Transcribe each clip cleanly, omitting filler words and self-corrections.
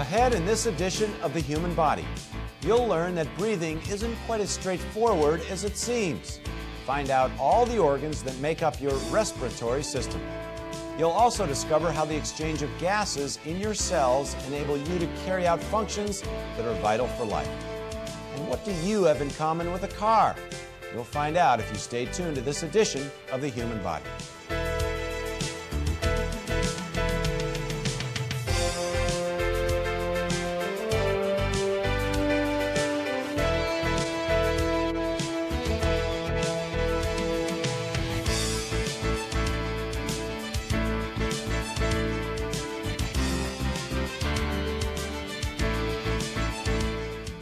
Ahead in this edition of The Human Body, you'll learn that breathing isn't quite as straightforward as it seems. Find out all the organs that make up your respiratory system. You'll also discover how the exchange of gases in your cells enable you to carry out functions that are vital for life. And what do you have in common with a car? You'll find out if you stay tuned to this edition of The Human Body.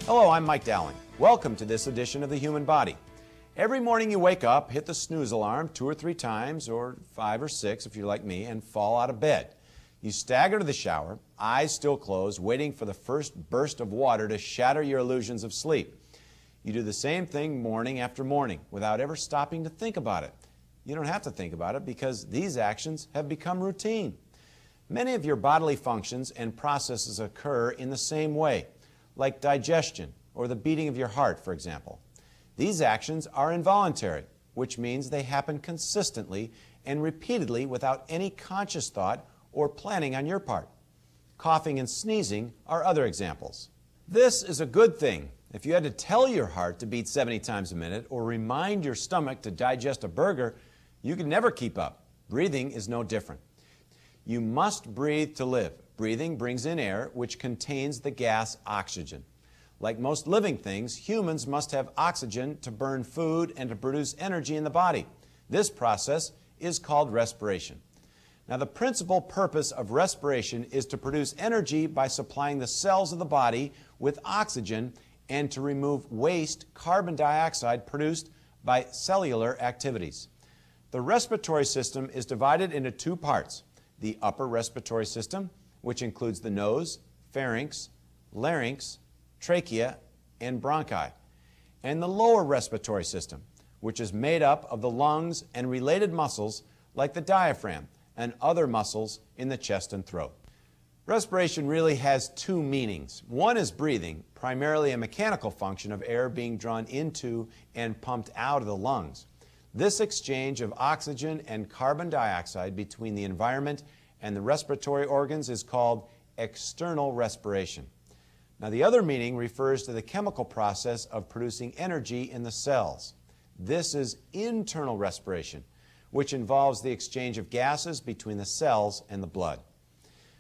Hello, I'm Mike Dowling. Welcome to this edition of The Human Body. Every morning you wake up, hit the snooze alarm 2 or 3 times, or 5 or 6 if you're like me, and fall out of bed. You stagger to the shower, eyes still closed, waiting for the first burst of water to shatter your illusions of sleep. You do the same thing morning after morning without ever stopping to think about it. You don't have to think about it because these actions have become routine. Many of your bodily functions and processes occur in the same way, like digestion or the beating of your heart, for example. These actions are involuntary, which means they happen consistently and repeatedly without any conscious thought or planning on your part. Coughing and sneezing are other examples. This is a good thing. If you had to tell your heart to beat 70 times a minute or remind your stomach to digest a burger, you could never keep up. Breathing is no different. You must breathe to live. Breathing brings in air, which contains the gas oxygen. Like most living things, humans must have oxygen to burn food and to produce energy in the body. This process is called respiration. Now, the principal purpose of respiration is to produce energy by supplying the cells of the body with oxygen and to remove waste carbon dioxide produced by cellular activities. The respiratory system is divided into 2 parts: the upper respiratory system, which includes the nose, pharynx, larynx, trachea, and bronchi, and the lower respiratory system, which is made up of the lungs and related muscles like the diaphragm and other muscles in the chest and throat. Respiration really has 2 meanings. One is breathing, primarily a mechanical function of air being drawn into and pumped out of the lungs. This exchange of oxygen and carbon dioxide between the environment and the respiratory organs is called external respiration. Now, the other meaning refers to the chemical process of producing energy in the cells. This is internal respiration, which involves the exchange of gases between the cells and the blood.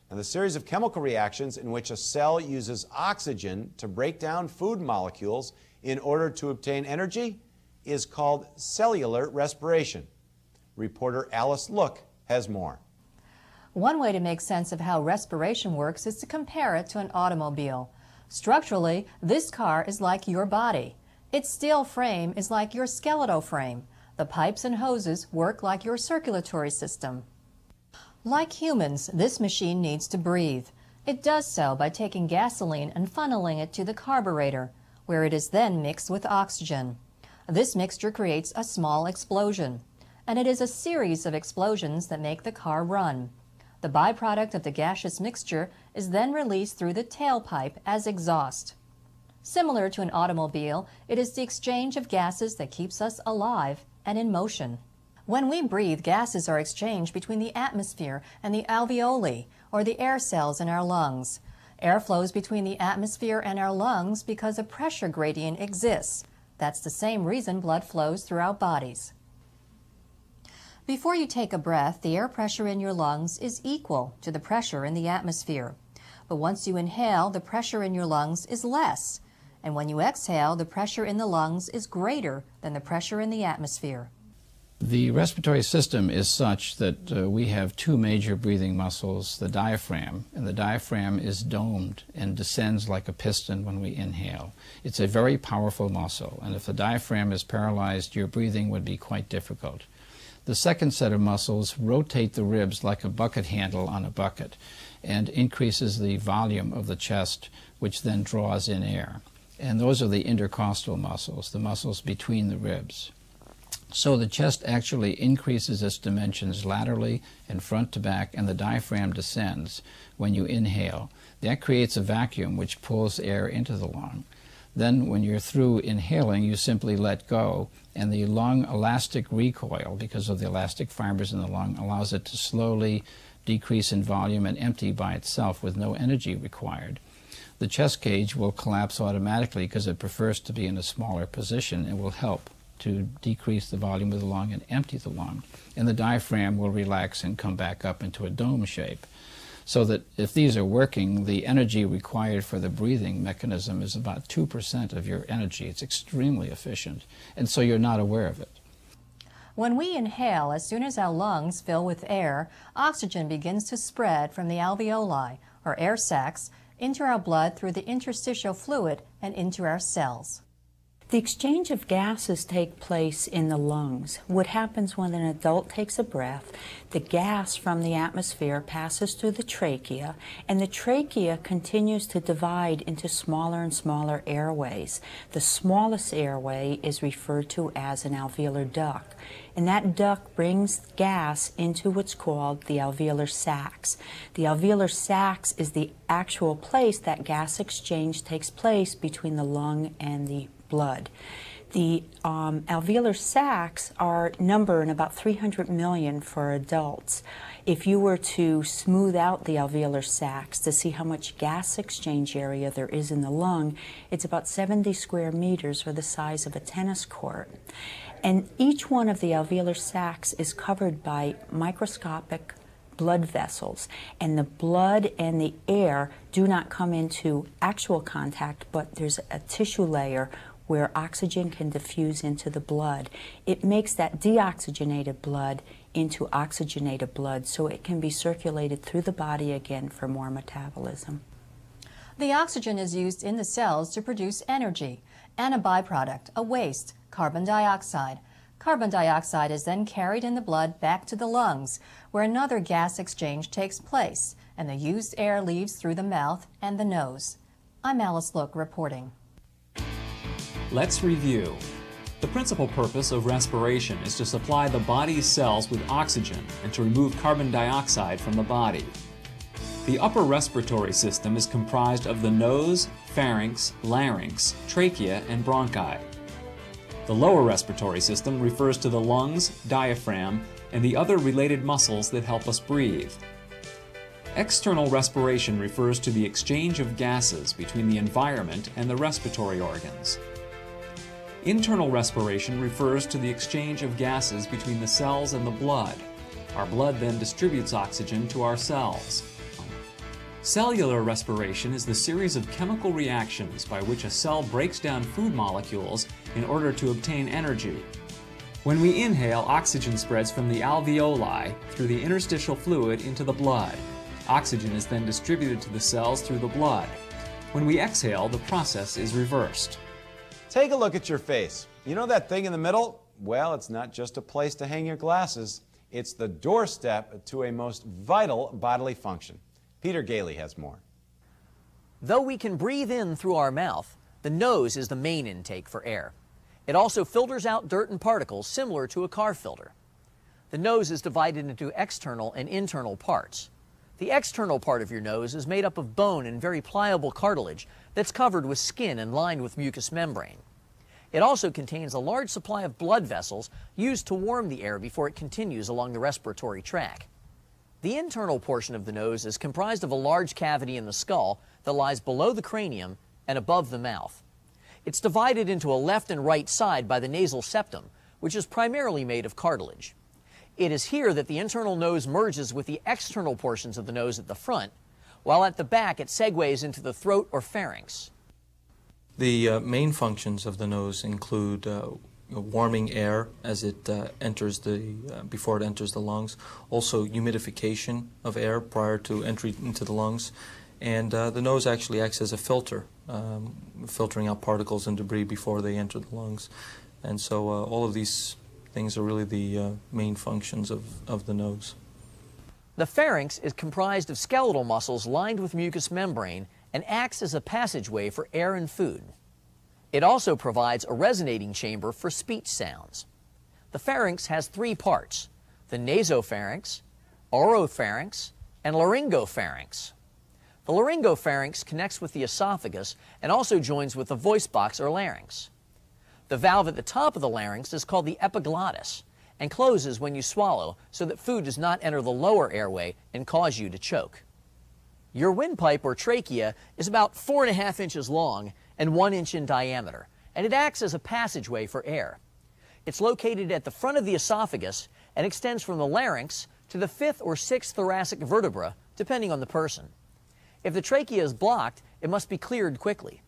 Now, the series of chemical reactions in which a cell uses oxygen to break down food molecules in order to obtain energy is called cellular respiration. Reporter Alice Look has more. One way to make sense of how respiration works is to compare it to an automobile. Structurally, this car is like your body. Its steel frame is like your skeletal frame. The pipes and hoses work like your circulatory system. Like humans, this machine needs to breathe. It does so by taking gasoline and funneling it to the carburetor, where it is then mixed with oxygen. This mixture creates a small explosion, and it is a series of explosions that make the car run. The byproduct of the gaseous mixture is then released through the tailpipe as exhaust. Similar to an automobile, it is the exchange of gases that keeps us alive and in motion. When we breathe, gases are exchanged between the atmosphere and the alveoli, or the air cells in our lungs. Air flows between the atmosphere and our lungs because a pressure gradient exists. That's the same reason blood flows through our bodies. Before you take a breath, the air pressure in your lungs is equal to the pressure in the atmosphere. But once you inhale, the pressure in your lungs is less. And when you exhale, the pressure in the lungs is greater than the pressure in the atmosphere. The respiratory system is such that we have 2 major breathing muscles, the diaphragm, and the diaphragm is domed and descends like a piston when we inhale. It's a very powerful muscle, and if the diaphragm is paralyzed, your breathing would be quite difficult. The second set of muscles rotate the ribs like a bucket handle on a bucket and increases the volume of the chest, which then draws in air. And those are the intercostal muscles, the muscles between the ribs. So the chest actually increases its dimensions laterally and front to back, and the diaphragm descends when you inhale. That creates a vacuum which pulls air into the lung. Then when you're through inhaling, you simply let go, and the lung elastic recoil, because of the elastic fibers in the lung, allows it to slowly decrease in volume and empty by itself with no energy required. The chest cage will collapse automatically because it prefers to be in a smaller position and will help to decrease the volume of the lung and empty the lung. And the diaphragm will relax and come back up into a dome shape. So that if these are working, the energy required for the breathing mechanism is about 2% of your energy. It's extremely efficient, and so you're not aware of it. When we inhale, as soon as our lungs fill with air, oxygen begins to spread from the alveoli, or air sacs, into our blood through the interstitial fluid and into our cells. The exchange of gases take place in the lungs. What happens when an adult takes a breath, the gas from the atmosphere passes through the trachea, and the trachea continues to divide into smaller and smaller airways. The smallest airway is referred to as an alveolar duct, and that duct brings gas into what's called the alveolar sacs. The alveolar sacs is the actual place that gas exchange takes place between the lung and the blood. The alveolar sacs number in about 300 million for adults. If you were to smooth out the alveolar sacs to see how much gas exchange area there is in the lung, it's about 70 square meters, or the size of a tennis court. And each one of the alveolar sacs is covered by microscopic blood vessels, and the blood and the air do not come into actual contact, but there's a tissue layer where oxygen can diffuse into the blood. It makes that deoxygenated blood into oxygenated blood, so it can be circulated through the body again for more metabolism. The oxygen is used in the cells to produce energy, and a byproduct, a waste, carbon dioxide. Carbon dioxide is then carried in the blood back to the lungs, where another gas exchange takes place, and the used air leaves through the mouth and the nose. I'm Alice Look reporting. Let's review. The principal purpose of respiration is to supply the body's cells with oxygen and to remove carbon dioxide from the body. The upper respiratory system is comprised of the nose, pharynx, larynx, trachea, and bronchi. The lower respiratory system refers to the lungs, diaphragm, and the other related muscles that help us breathe. External respiration refers to the exchange of gases between the environment and the respiratory organs. Internal respiration refers to the exchange of gases between the cells and the blood. Our blood then distributes oxygen to our cells. Cellular respiration is the series of chemical reactions by which a cell breaks down food molecules in order to obtain energy. When we inhale, oxygen spreads from the alveoli through the interstitial fluid into the blood. Oxygen is then distributed to the cells through the blood. When we exhale, the process is reversed. Take a look at your face. You know that thing in the middle? Well, it's not just a place to hang your glasses. It's the doorstep to a most vital bodily function. Peter Gailey has more. Though we can breathe in through our mouth, the nose is the main intake for air. It also filters out dirt and particles similar to a car filter. The nose is divided into external and internal parts. The external part of your nose is made up of bone and very pliable cartilage that's covered with skin and lined with mucous membrane. It also contains a large supply of blood vessels used to warm the air before it continues along the respiratory tract. The internal portion of the nose is comprised of a large cavity in the skull that lies below the cranium and above the mouth. It's divided into a left and right side by the nasal septum, which is primarily made of cartilage. It is here that the internal nose merges with the external portions of the nose at the front, while at the back it segues into the throat or pharynx. The main functions of the nose include warming air as it enters before it enters the lungs, also humidification of air prior to entry into the lungs, and the nose actually acts as a filter, filtering out particles and debris before they enter the lungs. And so all of these things are really the main functions of the nose. The pharynx is comprised of skeletal muscles lined with mucous membrane and acts as a passageway for air and food. It also provides a resonating chamber for speech sounds. The pharynx has three parts: the nasopharynx, oropharynx, and laryngopharynx. The laryngopharynx connects with the esophagus and also joins with the voice box or larynx. The valve at the top of the larynx is called the epiglottis and closes when you swallow so that food does not enter the lower airway and cause you to choke. Your windpipe or trachea is about 4.5 inches long and 1 inch in diameter, and it acts as a passageway for air. It's located at the front of the esophagus and extends from the larynx to the 5th or 6th thoracic vertebra, depending on the person. If the trachea is blocked, it must be cleared quickly.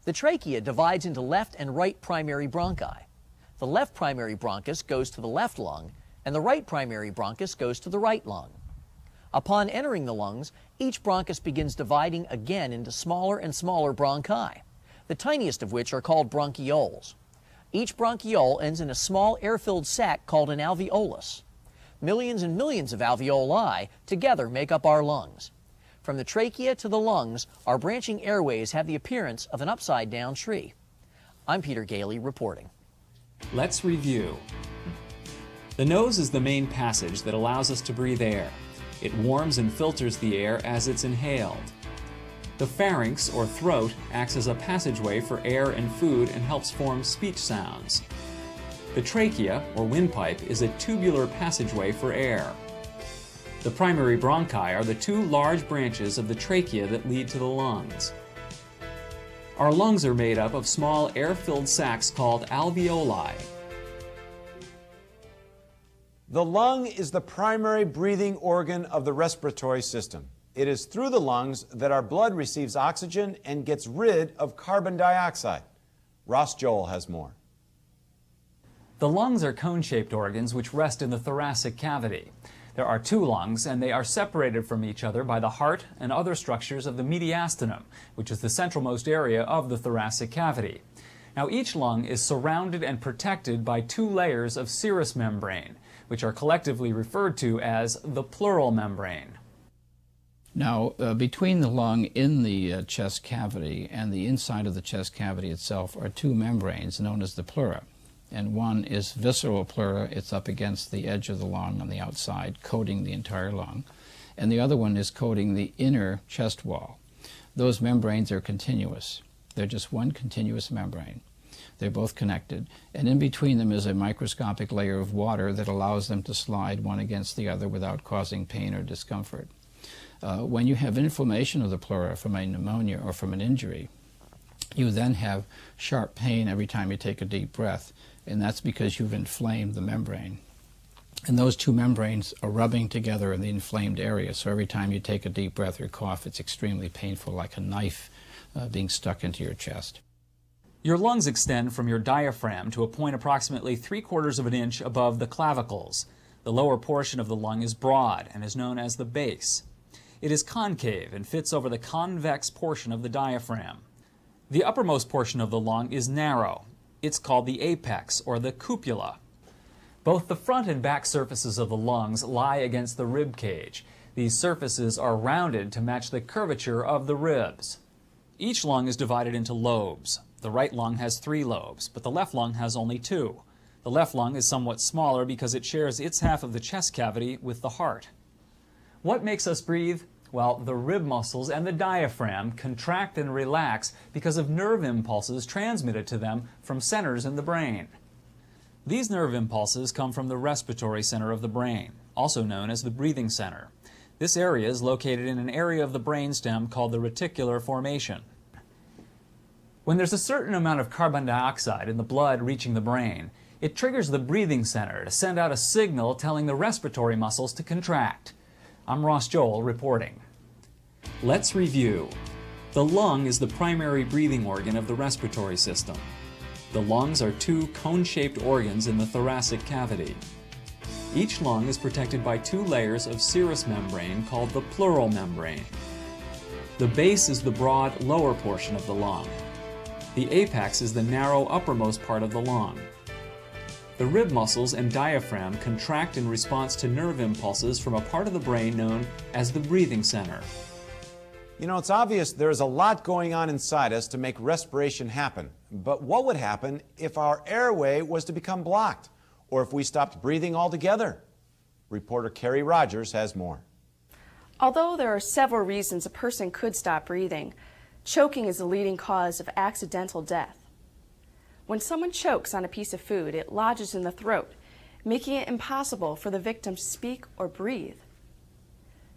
The trachea divides into left and right primary bronchi. The left primary bronchus goes to the left lung, and the right primary bronchus goes to the right lung. Upon entering the lungs, each bronchus begins dividing again into smaller and smaller bronchi, the tiniest of which are called bronchioles. Each bronchiole ends in a small air-filled sac called an alveolus. Millions and millions of alveoli together make up our lungs. From the trachea to the lungs, our branching airways have the appearance of an upside-down tree. I'm Peter Gailey reporting. Let's review. The nose is the main passage that allows us to breathe air. It warms and filters the air as it's inhaled. The pharynx, or throat, acts as a passageway for air and food and helps form speech sounds. The trachea, or windpipe, is a tubular passageway for air. The primary bronchi are the two large branches of the trachea that lead to the lungs. Our lungs are made up of small air-filled sacs called alveoli. The lung is the primary breathing organ of the respiratory system. It is through the lungs that our blood receives oxygen and gets rid of carbon dioxide. Ross Joel has more. The lungs are cone-shaped organs which rest in the thoracic cavity. There are two lungs, and they are separated from each other by the heart and other structures of the mediastinum, which is the centralmost area of the thoracic cavity. Now, each lung is surrounded and protected by two layers of serous membrane, which are collectively referred to as the pleural membrane. Now, between the lung in the chest cavity and the inside of the chest cavity itself are two membranes known as the pleura. And one is visceral pleura. It's up against the edge of the lung on the outside, coating the entire lung. And the other one is coating the inner chest wall. Those membranes are continuous. They're just one continuous membrane. They're both connected. And in between them is a microscopic layer of water that allows them to slide one against the other without causing pain or discomfort. When you have inflammation of the pleura from a pneumonia or from an injury, you then have sharp pain every time you take a deep breath, and that's because you've inflamed the membrane. And those two membranes are rubbing together in the inflamed area, so every time you take a deep breath or cough, it's extremely painful, like a knife being stuck into your chest. Your lungs extend from your diaphragm to a point approximately 3/4 of an inch above the clavicles. The lower portion of the lung is broad and is known as the base. It is concave and fits over the convex portion of the diaphragm. The uppermost portion of the lung is narrow. It's called the apex, or the cupula. Both the front and back surfaces of the lungs lie against the rib cage. These surfaces are rounded to match the curvature of the ribs. Each lung is divided into lobes. The right lung has 3 lobes, but the left lung has only 2. The left lung is somewhat smaller because it shares its half of the chest cavity with the heart. What makes us breathe? Well, the rib muscles and the diaphragm contract and relax because of nerve impulses transmitted to them from centers in the brain. These nerve impulses come from the respiratory center of the brain, also known as the breathing center. This area is located in an area of the brainstem called the reticular formation. When there's a certain amount of carbon dioxide in the blood reaching the brain, it triggers the breathing center to send out a signal telling the respiratory muscles to contract. I'm Ross Joel reporting. Let's review. The lung is the primary breathing organ of the respiratory system. The lungs are 2 cone-shaped organs in the thoracic cavity. Each lung is protected by 2 layers of serous membrane called the pleural membrane. The base is the broad lower portion of the lung. The apex is the narrow uppermost part of the lung. The rib muscles and diaphragm contract in response to nerve impulses from a part of the brain known as the breathing center. You know, it's obvious there's a lot going on inside us to make respiration happen. But what would happen if our airway was to become blocked, or if we stopped breathing altogether? Reporter Carrie Rogers has more. Although there are several reasons a person could stop breathing, choking is the leading cause of accidental death. When someone chokes on a piece of food, it lodges in the throat, making it impossible for the victim to speak or breathe.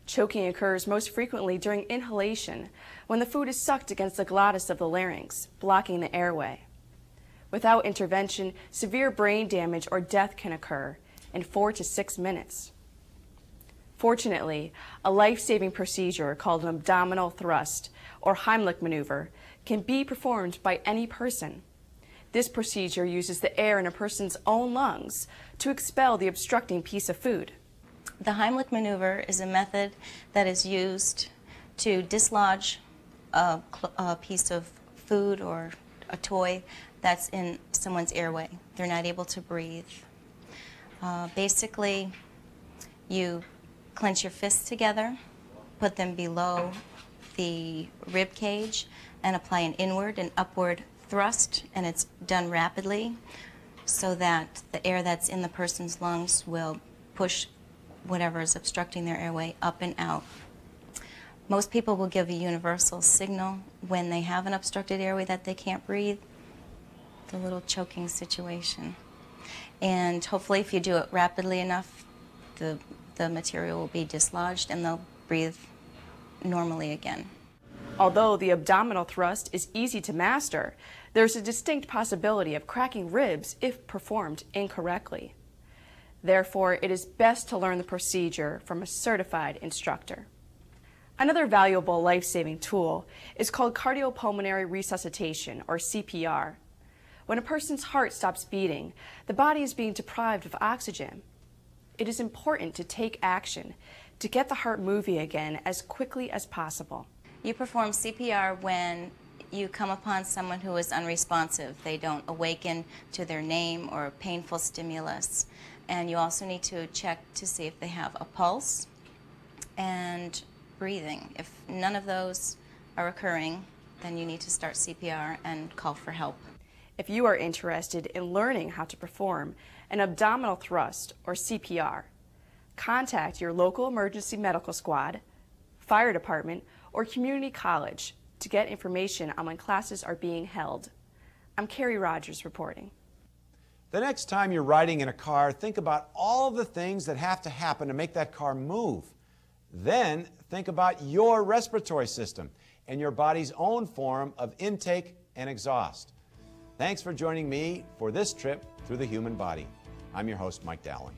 Choking occurs most frequently during inhalation, when the food is sucked against the glottis of the larynx, blocking the airway. Without intervention, severe brain damage or death can occur in 4 to 6 minutes. Fortunately, a life-saving procedure called an abdominal thrust, or Heimlich maneuver, can be performed by any person. This procedure uses the air in a person's own lungs to expel the obstructing piece of food. The Heimlich maneuver is a method that is used to dislodge a piece of food or a toy that's in someone's airway. They're not able to breathe. Basically, you clench your fists together, put them below the rib cage, and apply an inward and upward thrust, and it's done rapidly so that the air that's in the person's lungs will push whatever is obstructing their airway up and out. Most people will give a universal signal when they have an obstructed airway that they can't breathe, the little choking situation. And hopefully if you do it rapidly enough, the material will be dislodged and they'll breathe normally again. Although the abdominal thrust is easy to master, there's a distinct possibility of cracking ribs if performed incorrectly. Therefore, it is best to learn the procedure from a certified instructor. Another valuable life-saving tool is called cardiopulmonary resuscitation, or CPR. When a person's heart stops beating, the body is being deprived of oxygen. It is important to take action to get the heart moving again as quickly as possible. You perform CPR when you come upon someone who is unresponsive. They don't awaken to their name or painful stimulus. And you also need to check to see if they have a pulse and breathing. If none of those are occurring, then you need to start CPR and call for help. If you are interested in learning how to perform an abdominal thrust, or CPR, contact your local emergency medical squad, fire department, or community college to get information on when classes are being held. I'm Carrie Rogers reporting. The next time you're riding in a car, think about all of the things that have to happen to make that car move. Then think about your respiratory system and your body's own form of intake and exhaust. Thanks for joining me for this trip through the human body. I'm your host, Mike Dowling.